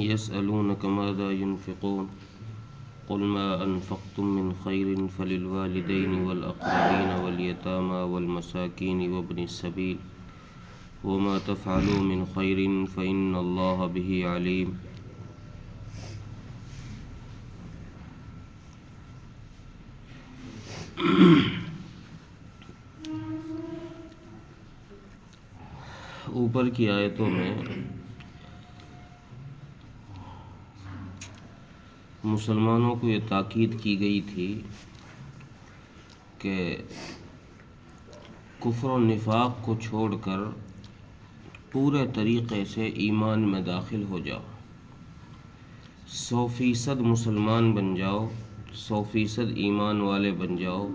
يسألونك ماذا ينفقون قل ما أنفقتم من خير فللوالدين والأقربين واليتامى والمساكين وابن السبيل وما تفعلوا من خير فإن الله به عليم. اوپر کی آیتوں میں مسلمانوں کو یہ تاکید کی گئی تھی کہ کفر و نفاق کو چھوڑ کر پورے طریقے سے ایمان میں داخل ہو جاؤ، 100% مسلمان بن جاؤ، 100% ایمان والے بن جاؤ۔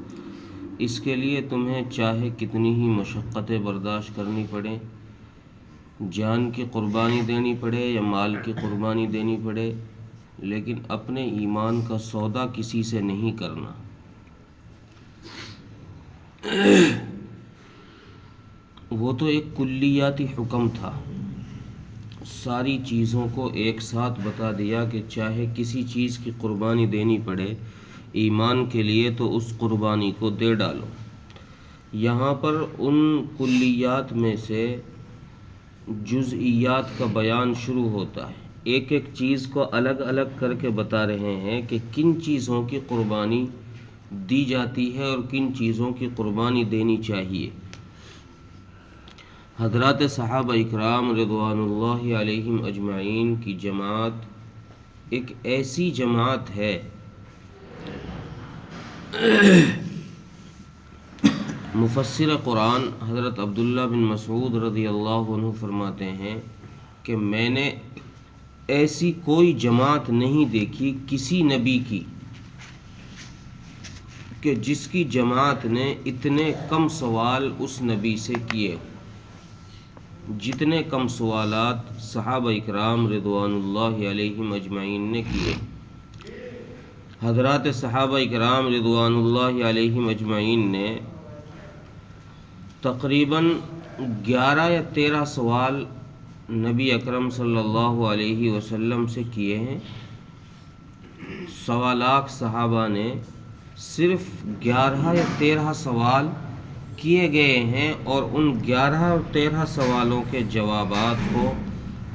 اس کے لیے تمہیں چاہے کتنی ہی مشقتیں برداشت کرنی پڑیں، جان کی قربانی دینی پڑے یا مال کی قربانی دینی پڑے، لیکن اپنے ایمان کا سودا کسی سے نہیں کرنا۔ وہ تو ایک کلیاتی حکم تھا، ساری چیزوں کو ایک ساتھ بتا دیا کہ چاہے کسی چیز کی قربانی دینی پڑے ایمان کے لیے تو اس قربانی کو دے ڈالو۔ یہاں پر ان کلیات میں سے جزئیات کا بیان شروع ہوتا ہے، ایک ایک چیز کو الگ الگ کر کے بتا رہے ہیں کہ کن چیزوں کی قربانی دی جاتی ہے اور کن چیزوں کی قربانی دینی چاہیے۔ حضرات صحابہ اکرام رضوان اللہ علیہم اجمعین کی جماعت ایک ایسی جماعت ہے، مفسر قرآن حضرت عبداللہ بن مسعود رضی اللہ عنہ فرماتے ہیں کہ میں نے ایسی کوئی جماعت نہیں دیکھی کسی نبی کی کہ جس کی جماعت نے اتنے کم سوال اس نبی سے کیے، جتنے کم سوالات صحابہ اکرام رضوان اللہ علیہم اجمعین نے کیے۔ حضرات صحابہ اکرام رضوان اللہ علیہم اجمعین نے تقریباً 11 یا 13 سوال نبی اکرم صلی اللہ علیہ وسلم سے کیے ہیں۔ 1.25 لاکھ صحابہ نے صرف 11 یا 13 سوال کیے گئے ہیں، اور ان 11 اور 13 سوالوں کے جوابات کو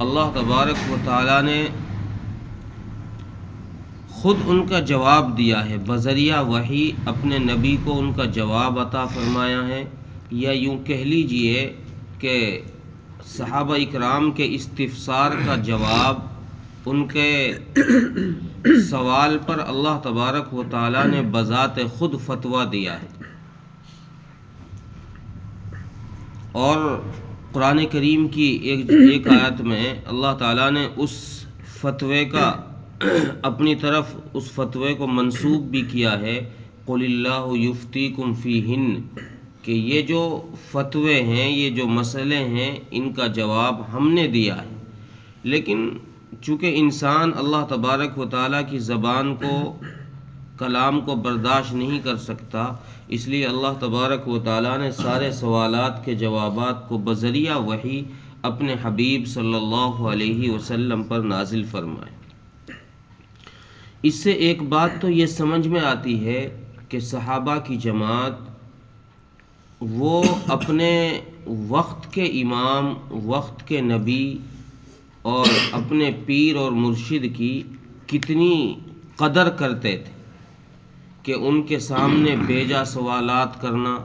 اللہ تبارک و تعالیٰ نے خود ان کا جواب دیا ہے، بذریعہ وحی اپنے نبی کو ان کا جواب عطا فرمایا ہے، یا یوں کہہ لیجئے کہ صحابہ اکرام کے استفسار کا جواب ان کے سوال پر اللہ تبارک و تعالیٰ نے بذات خود فتویٰ دیا ہے۔ اور قرآن کریم کی ایک آیت میں اللہ تعالیٰ نے اس فتوے کا اپنی طرف اس فتوے کو منسوب بھی کیا ہے، قل اللہ یفتیکم فیہن، کہ یہ جو فتوے ہیں، یہ جو مسئلے ہیں، ان کا جواب ہم نے دیا ہے۔ لیکن چونکہ انسان اللہ تبارک و تعالیٰ کی زبان کو، کلام کو برداشت نہیں کر سکتا، اس لیے اللہ تبارک و تعالیٰ نے سارے سوالات کے جوابات کو بذریعہ وحی اپنے حبیب صلی اللہ علیہ وسلم پر نازل فرمائے۔ اس سے ایک بات تو یہ سمجھ میں آتی ہے کہ صحابہ کی جماعت وہ اپنے وقت کے امام، وقت کے نبی اور اپنے پیر اور مرشد کی کتنی قدر کرتے تھے کہ ان کے سامنے بیجا سوالات کرنا،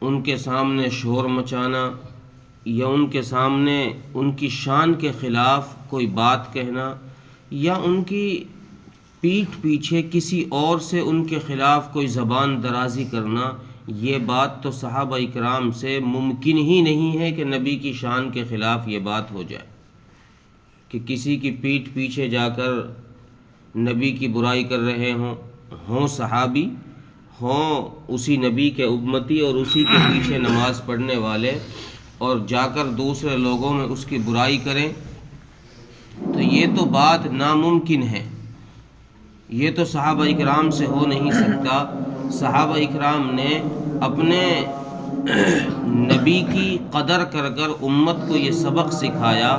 ان کے سامنے شور مچانا، یا ان کے سامنے ان کی شان کے خلاف کوئی بات کہنا، یا ان کی پیٹھ پیچھے کسی اور سے ان کے خلاف کوئی زبان درازی کرنا، یہ بات تو صحابہ اکرام سے ممکن ہی نہیں ہے کہ نبی کی شان کے خلاف یہ بات ہو جائے، کہ کسی کی پیٹھ پیچھے جا کر نبی کی برائی کر رہے ہوں صحابی، ہوں اسی نبی کے امتی اور اسی کے پیچھے نماز پڑھنے والے، اور جا کر دوسرے لوگوں میں اس کی برائی کریں، تو یہ تو بات ناممکن ہے، یہ تو صحابہ اکرام سے ہو نہیں سکتا۔ صحابہ اکرام نے اپنے نبی کی قدر کر کر امت کو یہ سبق سکھایا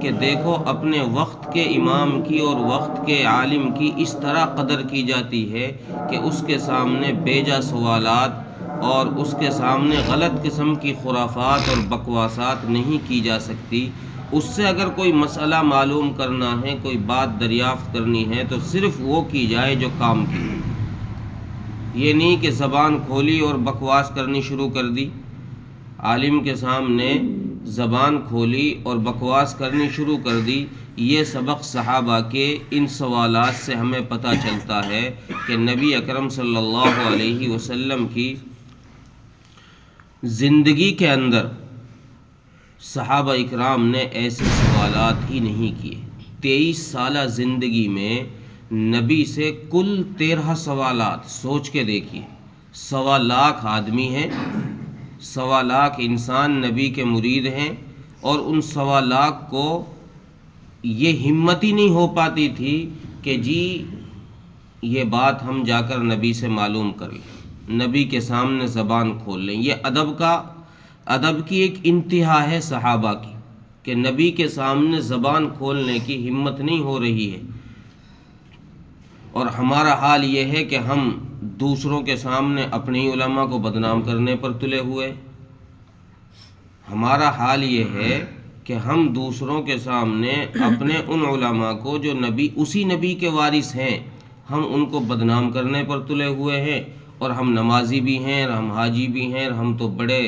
کہ دیکھو اپنے وقت کے امام کی اور وقت کے عالم کی اس طرح قدر کی جاتی ہے کہ اس کے سامنے بیجا سوالات اور اس کے سامنے غلط قسم کی خرافات اور بکواسات نہیں کی جا سکتی۔ اس سے اگر کوئی مسئلہ معلوم کرنا ہے، کوئی بات دریافت کرنی ہے تو صرف وہ کی جائے جو کام کی۔ یہ نہیں کہ زبان کھولی اور بکواس کرنی شروع کر دی۔ عالم کے سامنے زبان کھولی اور بکواس کرنی شروع کر دی۔ یہ سبق صحابہ کے ان سوالات سے ہمیں پتہ چلتا ہے کہ نبی اکرم صلی اللہ علیہ وسلم کی زندگی کے اندر صحابہ اکرام نے ایسے سوالات ہی نہیں کیے۔ 23 سالہ زندگی میں نبی سے کل 13 سوالات، سوچ کے دیکھیے، 1.25 لاکھ آدمی ہیں، 1.25 لاکھ انسان نبی کے مرید ہیں، اور ان 1.25 لاکھ کو یہ ہمت ہی نہیں ہو پاتی تھی کہ جی یہ بات ہم جا کر نبی سے معلوم کر لیں، نبی کے سامنے زبان کھول لیں۔ یہ ادب کی ایک انتہا ہے صحابہ کی کہ نبی کے سامنے زبان کھولنے کی ہمت نہیں ہو رہی ہے۔ اور ہمارا حال یہ ہے کہ ہم دوسروں کے سامنے اپنے ہی علماء کو بدنام کرنے پر تلے ہوئے۔ ہمارا حال یہ ہے کہ ہم دوسروں کے سامنے اپنے ان علماء کو جو اسی نبی کے وارث ہیں، ہم ان کو بدنام کرنے پر تلے ہوئے ہیں، اور ہم نمازی بھی ہیں اور ہم حاجی بھی ہیں اور ہم تو بڑے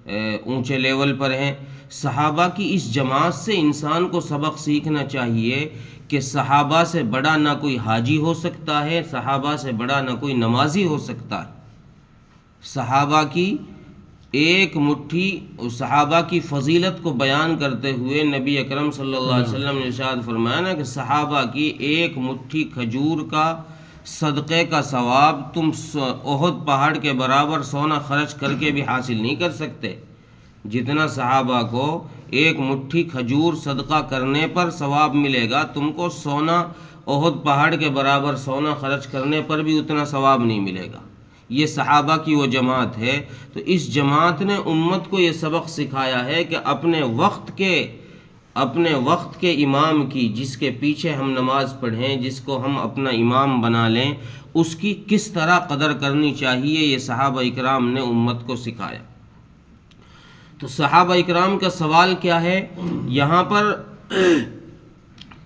اونچے لیول پر ہیں۔ صحابہ کی اس جماعت سے انسان کو سبق سیکھنا چاہیے کہ صحابہ سے بڑا نہ کوئی حاجی ہو سکتا ہے، صحابہ سے بڑا نہ کوئی نمازی ہو سکتا ہے۔ صحابہ کی ایک مٹھی، صحابہ کی فضیلت کو بیان کرتے ہوئے نبی اکرم صلی اللہ علیہ وسلم نے ارشاد فرمایا نا کہ صحابہ کی ایک مٹھی کھجور کا صدقے کا ثواب تم احد پہاڑ کے برابر سونا خرچ کر کے بھی حاصل نہیں کر سکتے۔ جتنا صحابہ کو ایک مٹھی کھجور صدقہ کرنے پر ثواب ملے گا، تم کو سونا احد پہاڑ کے برابر سونا خرچ کرنے پر بھی اتنا ثواب نہیں ملے گا۔ یہ صحابہ کی وہ جماعت ہے۔ تو اس جماعت نے امت کو یہ سبق سکھایا ہے کہ اپنے وقت کے امام کی، جس کے پیچھے ہم نماز پڑھیں، جس کو ہم اپنا امام بنا لیں، اس کی کس طرح قدر کرنی چاہیے، یہ صحابہ اکرام نے امت کو سکھایا۔ تو صحابہ اکرام کا سوال کیا ہے؟ یہاں پر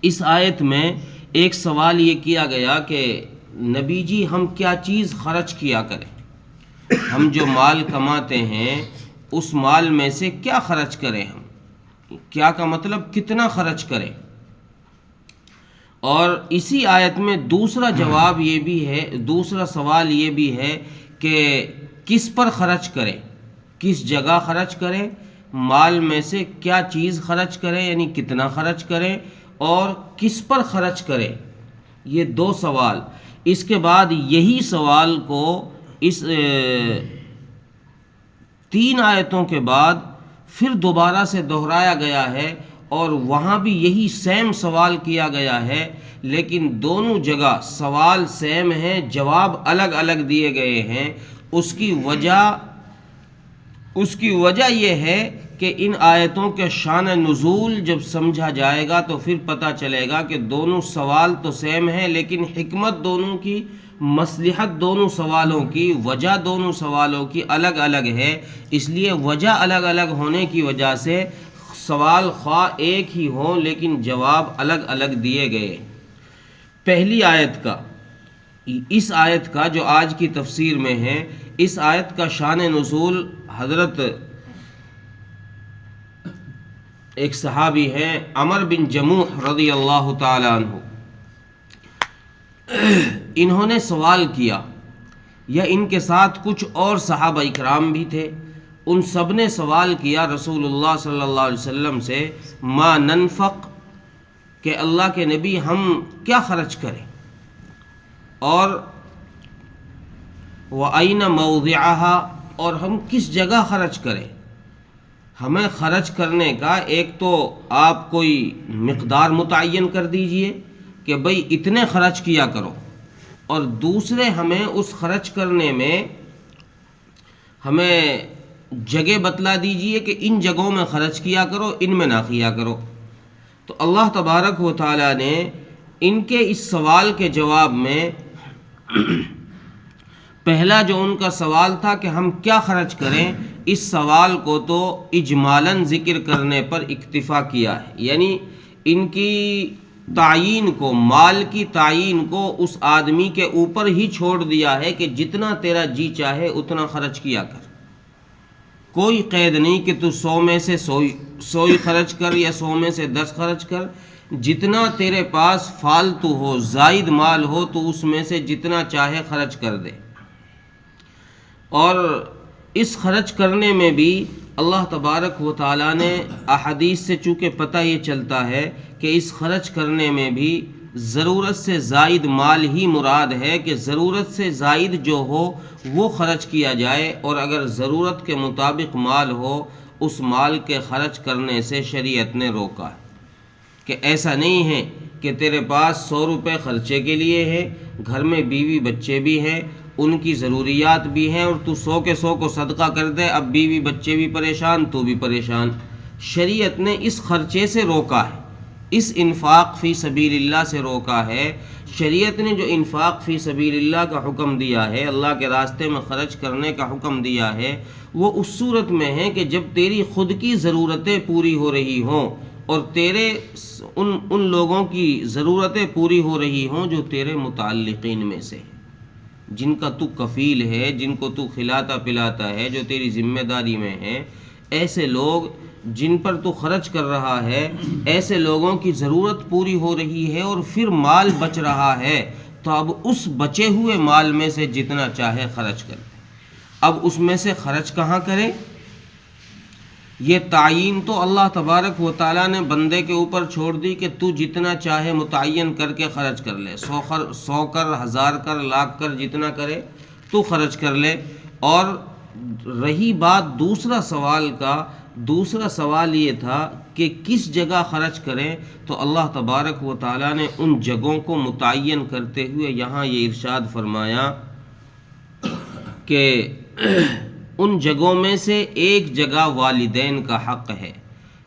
اس آیت میں ایک سوال یہ کیا گیا کہ نبی جی ہم کیا چیز خرچ کیا کریں، ہم جو مال کماتے ہیں اس مال میں سے کیا خرچ کریں، ہم کیا کا مطلب کتنا خرچ کریں۔ اور اسی آیت میں دوسرا جواب یہ بھی ہے، دوسرا سوال یہ بھی ہے کہ کس پر خرچ کریں، کس جگہ خرچ کریں، مال میں سے کیا چیز خرچ کریں، یعنی کتنا خرچ کریں اور کس پر خرچ کریں۔ یہ 2 سوال، اس کے بعد یہی سوال کو اس 3 آیتوں کے بعد پھر دوبارہ سے دہرایا گیا ہے، اور وہاں بھی یہی سیم سوال کیا گیا ہے، لیکن دونوں جگہ سوال سیم ہیں، جواب الگ الگ دیے گئے ہیں۔ اس کی وجہ یہ ہے کہ ان آیتوں کے شان نزول جب سمجھا جائے گا تو پھر پتہ چلے گا کہ دونوں سوال تو سیم ہیں، لیکن حکمت دونوں کی، مصلحت دونوں سوالوں کی، وجہ دونوں سوالوں کی الگ الگ ہے۔ اس لیے وجہ الگ الگ ہونے کی وجہ سے سوال خواہ ایک ہی ہوں لیکن جواب الگ الگ دیے گئے۔ پہلی آیت کا، اس آیت کا جو آج کی تفسیر میں ہے، اس آیت کا شان نزول حضرت ایک صحابی ہیں عمر بن جموح رضی اللہ تعالی عنہ، انہوں نے سوال کیا، یا ان کے ساتھ کچھ اور صحابہ اکرام بھی تھے، ان سب نے سوال کیا رسول اللہ صلی اللہ علیہ وسلم سے، ما ننفق، کہ اللہ کے نبی ہم کیا خرچ کریں، اور وَأَيْنَ مَوْضِعَهَا، اور ہم کس جگہ خرچ کریں۔ ہمیں خرچ کرنے کا ایک تو آپ کوئی مقدار متعین کر دیجئے کہ بھئی اتنے خرچ کیا کرو، اور دوسرے ہمیں اس خرچ کرنے میں ہمیں جگہ بتلا دیجئے کہ ان جگہوں میں خرچ کیا کرو، ان میں نہ کیا کرو۔ تو اللہ تبارک و تعالیٰ نے ان کے اس سوال کے جواب میں پہلا جو ان کا سوال تھا کہ ہم کیا خرچ کریں، اس سوال کو تو اجمالاً ذکر کرنے پر اکتفا کیا ہے، یعنی ان کی تعین کو، مال کی تعین کو اس آدمی کے اوپر ہی چھوڑ دیا ہے کہ جتنا تیرا جی چاہے اتنا خرچ کیا کر، کوئی قید نہیں کہ تو 100 میں سے 100 ہی خرچ کر یا 100 میں سے 10 خرچ کر، جتنا تیرے پاس فالتو ہو، زائد مال ہو تو اس میں سے جتنا چاہے خرچ کر دے۔ اور اس خرچ کرنے میں بھی اللہ تبارک و تعالیٰ نے احادیث سے چونکہ پتہ یہ چلتا ہے کہ اس خرچ کرنے میں بھی ضرورت سے زائد مال ہی مراد ہے، کہ ضرورت سے زائد جو ہو وہ خرچ کیا جائے، اور اگر ضرورت کے مطابق مال ہو اس مال کے خرچ کرنے سے شریعت نے روکا ہے، کہ ایسا نہیں ہے کہ تیرے پاس 100 روپے خرچے کے لیے ہے، گھر میں بیوی بچے بھی ہیں، ان کی ضروریات بھی ہیں، اور تو 100 کے 100 کو صدقہ کر دے، اب بیوی بچے بھی پریشان، تو بھی پریشان۔ شریعت نے اس خرچے سے روکا ہے، اس انفاق فی سبیل اللہ سے روکا ہے۔ شریعت نے جو انفاق فی سبیل اللہ کا حکم دیا ہے، اللہ کے راستے میں خرچ کرنے کا حکم دیا ہے، وہ اس صورت میں ہے کہ جب تیری خود کی ضرورتیں پوری ہو رہی ہوں اور تیرے ان لوگوں کی ضرورتیں پوری ہو رہی ہوں جو تیرے متعلقین میں سے ہیں، جن کا تو کفیل ہے، جن کو تو کھلاتا پلاتا ہے، جو تیری ذمہ داری میں ہے، ایسے لوگ جن پر تو خرچ کر رہا ہے، ایسے لوگوں کی ضرورت پوری ہو رہی ہے اور پھر مال بچ رہا ہے، تو اب اس بچے ہوئے مال میں سے جتنا چاہے خرچ کرے۔ اب اس میں سے خرچ کہاں کرے؟ یہ تعین تو اللہ تبارک و تعالیٰ نے بندے کے اوپر چھوڑ دی کہ تو جتنا چاہے متعین کر کے خرچ کر لے، 100 کر، 1000 کر، لاکھ کر، جتنا کرے تو خرچ کر لے۔ اور رہی بات دوسرا سوال کا، دوسرا سوال یہ تھا کہ کس جگہ خرچ کریں، تو اللہ تبارک و تعالیٰ نے ان جگہوں کو متعین کرتے ہوئے یہاں یہ ارشاد فرمایا کہ ان جگہوں میں سے ایک جگہ والدین کا حق ہے،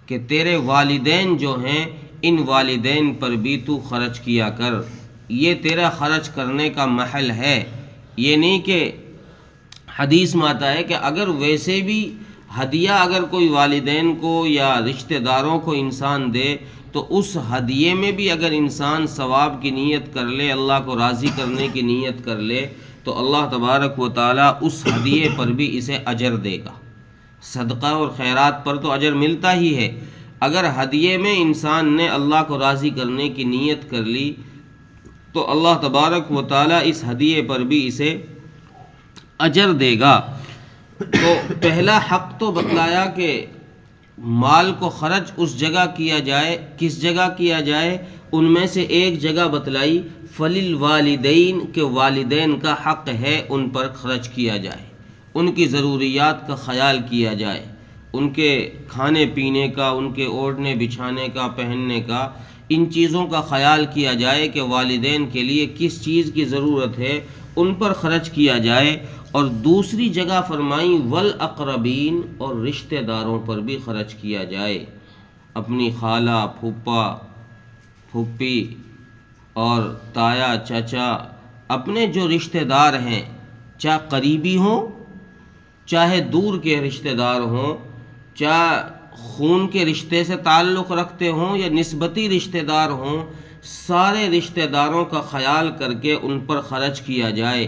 کہ تیرے والدین جو ہیں ان والدین پر بھی تو خرچ کیا کر، یہ تیرا خرچ کرنے کا محل ہے۔ یہ نہیں کہ حدیث میں آتا ہے کہ اگر ویسے بھی ہدیہ اگر کوئی والدین کو یا رشتہ داروں کو انسان دے تو اس ہدیے میں بھی اگر انسان ثواب کی نیت کر لے، اللہ کو راضی کرنے کی نیت کر لے، تو اللہ تبارک و تعالیٰ اس ہدیے پر بھی اسے اجر دے گا۔ صدقہ اور خیرات پر تو اجر ملتا ہی ہے، اگر ہدیے میں انسان نے اللہ کو راضی کرنے کی نیت کر لی تو اللہ تبارک و تعالیٰ اس ہدیے پر بھی اسے اجر دے گا۔ تو پہلا حق تو بتلایا کہ مال کو خرچ اس جگہ کیا جائے، کس جگہ کیا جائے، ان میں سے ایک جگہ بتلائی فَلِلْوَالِدَيْن، کہ والدین کا حق ہے ان پر خرچ کیا جائے، ان کی ضروریات کا خیال کیا جائے، ان کے کھانے پینے کا، ان کے اوڑھنے بچھانے کا، پہننے کا، ان چیزوں کا خیال کیا جائے کہ والدین کے لیے کس چیز کی ضرورت ہے، ان پر خرچ کیا جائے۔ اور دوسری جگہ فرمائی والاقربین، اور رشتہ داروں پر بھی خرچ کیا جائے، اپنی خالہ، پھوپھا، پھوپھی اور تایا، چچا، اپنے جو رشتہ دار ہیں، چاہے قریبی ہوں چاہے دور کے رشتہ دار ہوں، چاہے خون کے رشتے سے تعلق رکھتے ہوں یا نسبتی رشتہ دار ہوں، سارے رشتہ داروں کا خیال کر کے ان پر خرچ کیا جائے۔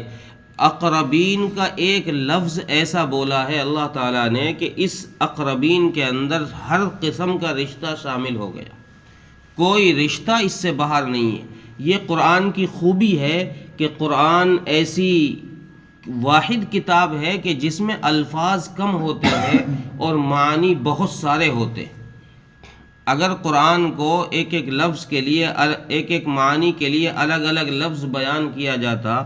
اقربین کا ایک لفظ ایسا بولا ہے اللہ تعالیٰ نے کہ اس اقربین کے اندر ہر قسم کا رشتہ شامل ہو گیا، کوئی رشتہ اس سے باہر نہیں ہے۔ یہ قرآن کی خوبی ہے کہ قرآن ایسی واحد کتاب ہے کہ جس میں الفاظ کم ہوتے ہیں اور معنی بہت سارے ہوتے ہیں۔ اگر قرآن کو ایک ایک لفظ کے لیے، ایک ایک معنی کے لیے الگ الگ لفظ بیان کیا جاتا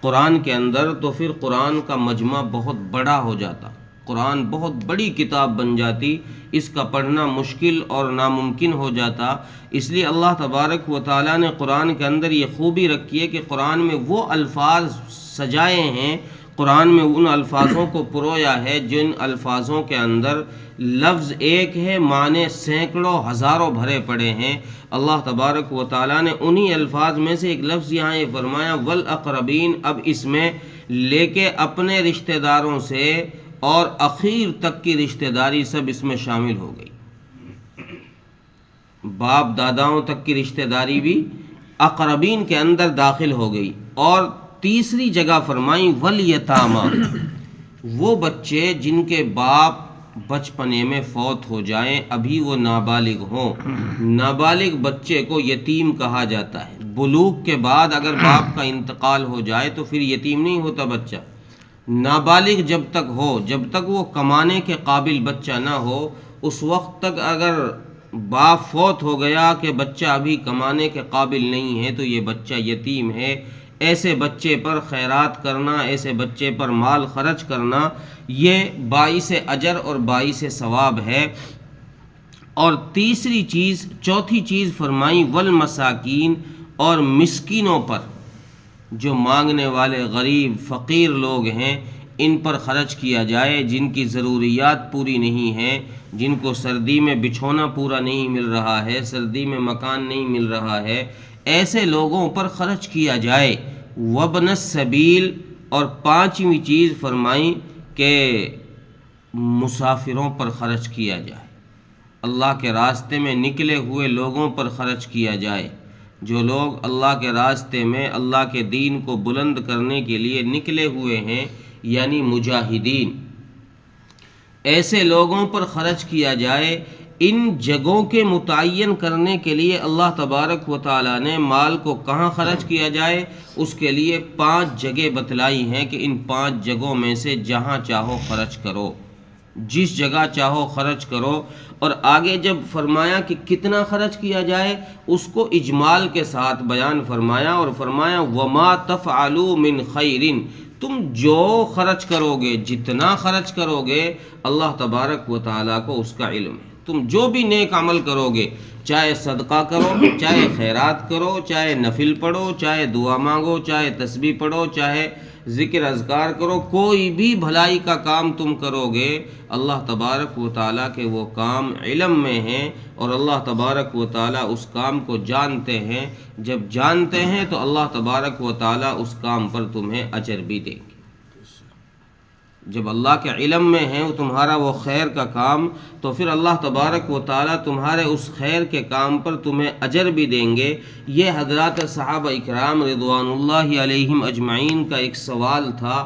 قرآن کے اندر، تو پھر قرآن کا مجمع بہت بڑا ہو جاتا، قرآن بہت بڑی کتاب بن جاتی، اس کا پڑھنا مشکل اور ناممکن ہو جاتا۔ اس لیے اللہ تبارک و تعالیٰ نے قرآن کے اندر یہ خوبی رکھی ہے کہ قرآن میں وہ الفاظ سجائے ہیں، قرآن میں ان الفاظوں کو پرویا ہے جن الفاظوں کے اندر لفظ ایک ہے، معنی سینکڑوں ہزاروں بھرے پڑے ہیں۔ اللہ تبارک و تعالیٰ نے انہی الفاظ میں سے ایک لفظ یہاں یہ فرمایا والاقربین، اب اس میں لے کے اپنے رشتہ داروں سے اور اخیر تک کی رشتہ داری سب اس میں شامل ہو گئی، باپ داداؤں تک کی رشتہ داری بھی اقربین کے اندر داخل ہو گئی۔ اور تیسری جگہ فرمائی والیتاما، وہ بچے جن کے باپ بچپنے میں فوت ہو جائیں، ابھی وہ نابالغ ہوں۔ نابالغ بچے کو یتیم کہا جاتا ہے۔ بلوغ کے بعد اگر باپ کا انتقال ہو جائے تو پھر یتیم نہیں ہوتا بچہ۔ نابالغ جب تک ہو، جب تک وہ کمانے کے قابل بچہ نہ ہو، اس وقت تک اگر باپ فوت ہو گیا کہ بچہ ابھی کمانے کے قابل نہیں ہے تو یہ بچہ یتیم ہے۔ ایسے بچے پر خیرات کرنا، ایسے بچے پر مال خرچ کرنا، یہ باعث اجر اور باعث ثواب ہے۔ اور چوتھی چیز فرمائی والمساکین، اور مسکینوں پر، جو مانگنے والے غریب فقیر لوگ ہیں، ان پر خرچ کیا جائے، جن کی ضروریات پوری نہیں ہیں، جن کو سردی میں بچھونا پورا نہیں مل رہا ہے، سردی میں مکان نہیں مل رہا ہے، ایسے لوگوں پر خرچ کیا جائے۔ وابن السبیل، اور پانچویں چیز فرمائی کہ مسافروں پر خرچ کیا جائے، اللہ کے راستے میں نکلے ہوئے لوگوں پر خرچ کیا جائے۔ جو لوگ اللہ کے راستے میں اللہ کے دین کو بلند کرنے کے لیے نکلے ہوئے ہیں، یعنی مجاہدین، ایسے لوگوں پر خرچ کیا جائے۔ ان جگہوں کے متعین کرنے کے لیے اللہ تبارک و تعالیٰ نے مال کو کہاں خرچ کیا جائے، اس کے لیے 5 جگہ بتلائی ہیں کہ ان 5 جگہوں میں سے جہاں چاہو خرچ کرو، جس جگہ چاہو خرچ کرو۔ اور آگے جب فرمایا کہ کتنا خرچ کیا جائے، اس کو اجمال کے ساتھ بیان فرمایا، اور فرمایا وما تفعلوا من خیر، تم جو خرچ کرو گے، جتنا خرچ کرو گے، اللہ تبارک و تعالیٰ کو اس کا علم ہے۔ تم جو بھی نیک عمل کرو گے، چاہے صدقہ کرو، چاہے خیرات کرو، چاہے نفل پڑھو، چاہے دعا مانگو، چاہے تسبیح پڑھو، چاہے ذکر اذکار کرو، کوئی بھی بھلائی کا کام تم کرو گے، اللہ تبارک و تعالیٰ کے وہ کام علم میں ہیں، اور اللہ تبارک و تعالیٰ اس کام کو جانتے ہیں۔ جب جانتے ہیں تو اللہ تبارک و تعالیٰ اس کام پر تمہیں اجر بھی دیں گے۔ جب اللہ کے علم میں ہے تمہارا وہ خیر کا کام، تو پھر اللہ تبارک و تعالیٰ تمہارے اس خیر کے کام پر تمہیں اجر بھی دیں گے۔ یہ حضرات صحابہ اکرام رضوان اللہ علیہم اجمعین کا ایک سوال تھا،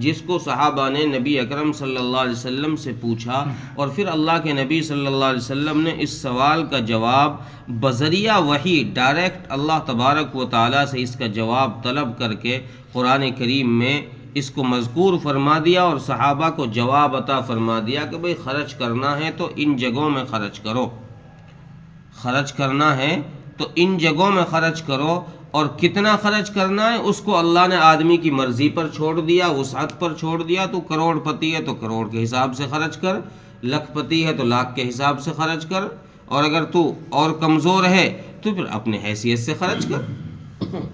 جس کو صحابہ نے نبی اکرم صلی اللہ علیہ وسلم سے پوچھا، اور پھر اللہ کے نبی صلی اللہ علیہ وسلم نے اس سوال کا جواب بذریعہ وحی ڈائریکٹ اللہ تبارک و تعالیٰ سے اس کا جواب طلب کر کے قرآن کریم میں اس کو مذکور فرما دیا، اور صحابہ کو جواب عطا فرما دیا کہ بھئی خرچ کرنا ہے تو ان جگہوں میں خرچ کرو، خرچ کرنا ہے تو ان جگہوں میں خرچ کرو۔ اور کتنا خرچ کرنا ہے اس کو اللہ نے آدمی کی مرضی پر چھوڑ دیا، وسعت پر چھوڑ دیا۔ تو کروڑ پتی ہے تو کروڑ کے حساب سے خرچ کر، لاکھ پتی ہے تو لاکھ کے حساب سے خرچ کر، اور اگر تو اور کمزور ہے تو پھر اپنے حیثیت سے خرچ کر۔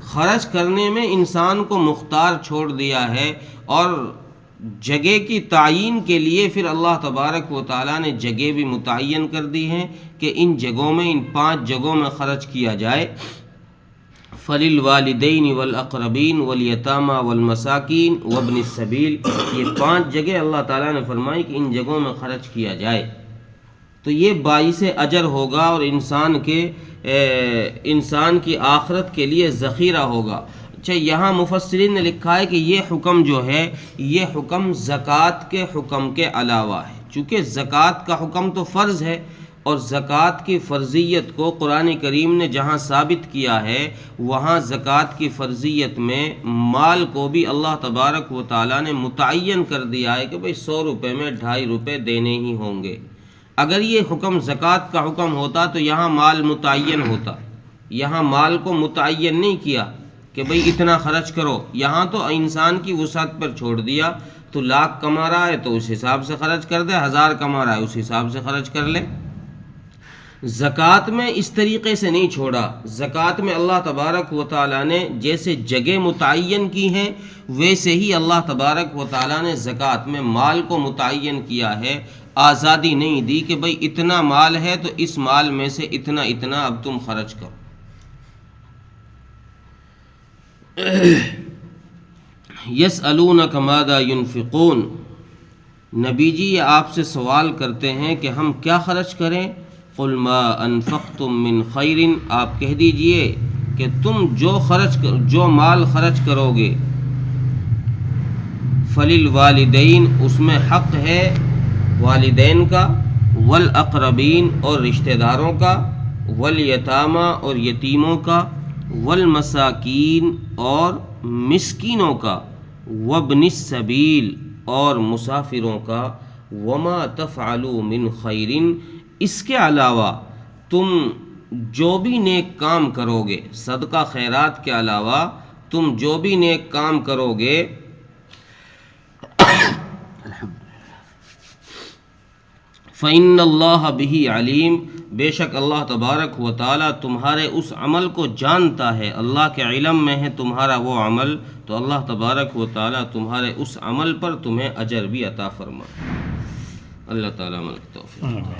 خرچ کرنے میں انسان کو مختار چھوڑ دیا ہے، اور جگہ کی تعیین کے لیے پھر اللہ تبارک و تعالیٰ نے جگہ بھی متعین کر دی ہیں کہ ان جگہوں میں، ان 5 جگہوں میں خرچ کیا جائے۔ فَلِلْوَالِدَيْنِ وَالْأَقْرَبِينَ وَالْيَتَامَى وَالْمَسَاكِينِ وَابْنِ السَّبِيلِ، یہ 5 جگہ اللہ تعالیٰ نے فرمائی کہ ان جگہوں میں خرچ کیا جائے، تو یہ باعث اجر ہوگا، اور انسان کی آخرت کے لیے ذخیرہ ہوگا۔ اچھا، یہاں مفسرین نے لکھا ہے کہ یہ حکم جو ہے، یہ حکم زکوٰۃ کے حکم کے علاوہ ہے، چونکہ زکوٰۃ کا حکم تو فرض ہے، اور زکوٰۃ کی فرضیت کو قرآن کریم نے جہاں ثابت کیا ہے، وہاں زکوٰۃ کی فرضیت میں مال کو بھی اللہ تبارک و تعالیٰ نے متعین کر دیا ہے کہ بھئی 100 روپے میں 2.5 روپے دینے ہی ہوں گے۔ اگر یہ حکم زکوٰۃ کا حکم ہوتا تو یہاں مال متعین ہوتا، یہاں مال کو متعین نہیں کیا کہ بھئی اتنا خرچ کرو، یہاں تو انسان کی وسعت پر چھوڑ دیا۔ تو لاکھ کما رہا ہے تو اس حساب سے خرچ کر دے، 1000 کما رہا ہے اس حساب سے خرچ کر لے۔ زکوٰۃ میں اس طریقے سے نہیں چھوڑا. زکوٰۃ میں اللہ تبارک و تعالیٰ نے جیسے جگہ متعین کی ہیں ویسے ہی اللہ تبارک و تعالیٰ نے زکوٰۃ میں مال کو متعین کیا ہے. آزادی نہیں دی کہ بھئی اتنا مال ہے تو اس مال میں سے اتنا اتنا اب تم خرچ کرو. یسألونک ماذا ينفقون، نبی جی یہ آپ سے سوال کرتے ہیں کہ ہم کیا خرچ کریں. قل ما انفقتم من خیر، آپ کہہ دیجئے کہ تم جو مال خرچ کرو گے، فللوالدین، اس میں حق ہے والدین کا، والاقربین اور رشتہ داروں کا، والیتامى اور یتیموں کا، والمساکین اور مسکینوں کا، وابن السبیل اور مسافروں کا. وما تفعلوا من خیر، اس کے علاوہ تم جو بھی نیک کام کرو گے، صدقہ خیرات کے علاوہ تم جو بھی نیک کام کرو گے، فإن اللہ بہ علیم، بے شک اللہ تبارک و تعالیٰ تمہارے اس عمل کو جانتا ہے. اللہ کے علم میں ہے تمہارا وہ عمل، تو اللہ تبارک و تعالیٰ تمہارے اس عمل پر تمہیں اجر بھی عطا فرمائے. اللہ تعالیٰ عمل کی توفیق.